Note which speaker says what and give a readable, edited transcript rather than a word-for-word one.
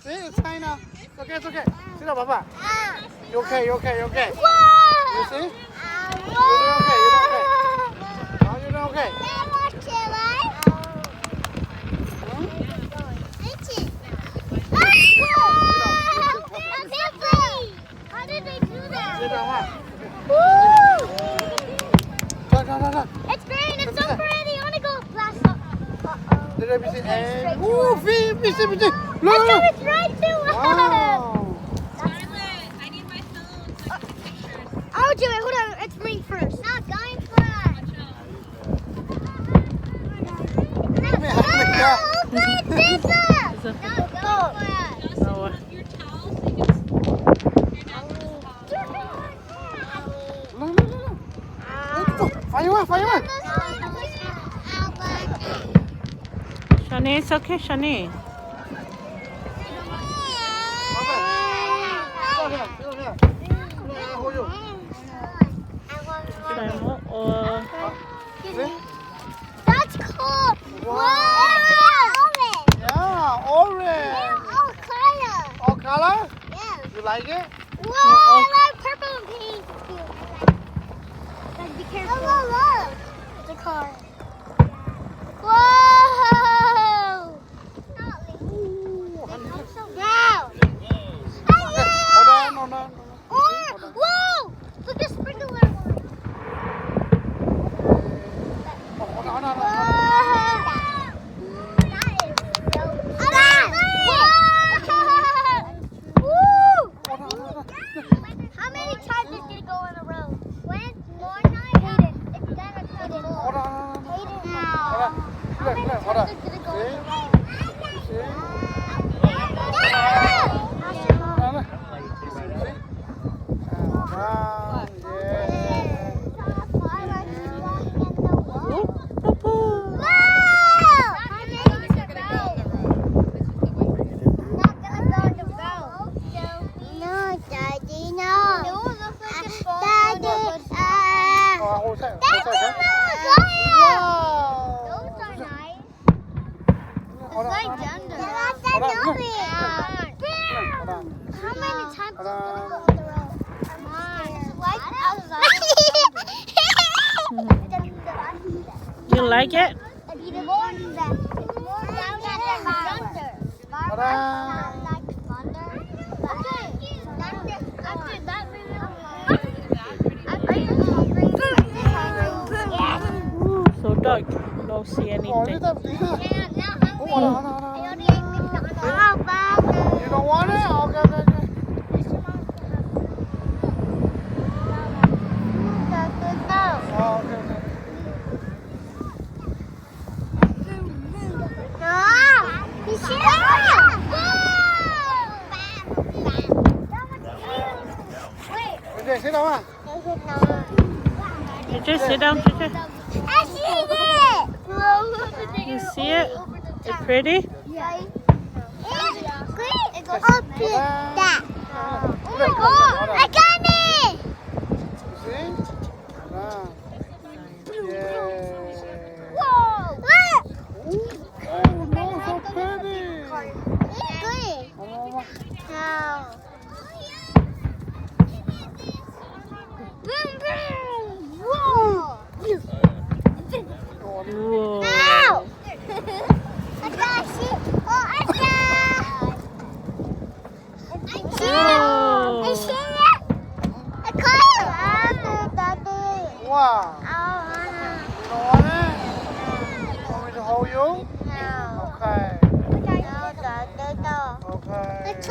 Speaker 1: See, it's fine now. It's okay, it's okay. Sit down, Papa. You okay, you okay, you okay.
Speaker 2: Whoa!
Speaker 1: You see? You're doing okay, you're doing okay. Oh, you're doing okay.
Speaker 2: How did they do that?
Speaker 1: Sit down, huh?
Speaker 2: Woo!
Speaker 1: Done.
Speaker 2: It's green. It's so pretty. I want to go last up.
Speaker 1: Let me see. And, ooh, see. Look.
Speaker 2: It's right to us.
Speaker 1: Wow.
Speaker 3: Scarlett, I need my phone so I can take pictures.
Speaker 2: I'll do it. Hold on. It's me first. Not going for us.
Speaker 3: Your towel so you can
Speaker 1: Look. Fire.
Speaker 4: Shani, it's okay, Shani.
Speaker 1: Sit here. I'll hold you. See?
Speaker 2: That's cool.
Speaker 1: Wow.
Speaker 2: Orange.
Speaker 1: Yeah, orange.
Speaker 2: Oh, color.
Speaker 1: All color?
Speaker 2: Yeah.
Speaker 1: You like it?
Speaker 2: Whoa, I like purple and pink. Like, be careful. Look. It's a car. Whoa. Wow.
Speaker 1: Okay, hold on.
Speaker 2: Whoa. Look, the sprinkler one.
Speaker 1: Hold on.
Speaker 2: How many times did it go in a row? When? More times? Hayden. It's gonna cut it
Speaker 1: Hold
Speaker 2: off.
Speaker 1: on.
Speaker 2: Hayden.
Speaker 1: Hold on.
Speaker 2: Did it go in a row? How many times did it go in a row?
Speaker 4: You like it? Ooh, so dark. Don't see anything.
Speaker 1: You don't want it? Okay. Oh, okay. Okay, sit down.
Speaker 4: You just sit down, Trisha.
Speaker 2: I see it.
Speaker 4: You see it? It's pretty?
Speaker 2: It goes up to that. Oh my god! I got it!
Speaker 1: See? Yeah.
Speaker 2: Whoa! What?
Speaker 1: Oh, no, so pretty.
Speaker 2: Good. How? Boom, boom! Whoa!
Speaker 4: Whoa.
Speaker 2: Ow! I got it. Oh, I got
Speaker 4: Whoa.
Speaker 2: I see it. I caught it.
Speaker 1: Wow.
Speaker 2: Oh,
Speaker 1: You don't want it? Want me to hold you?
Speaker 2: no.
Speaker 1: Okay.
Speaker 2: No.
Speaker 1: Okay.
Speaker 2: It's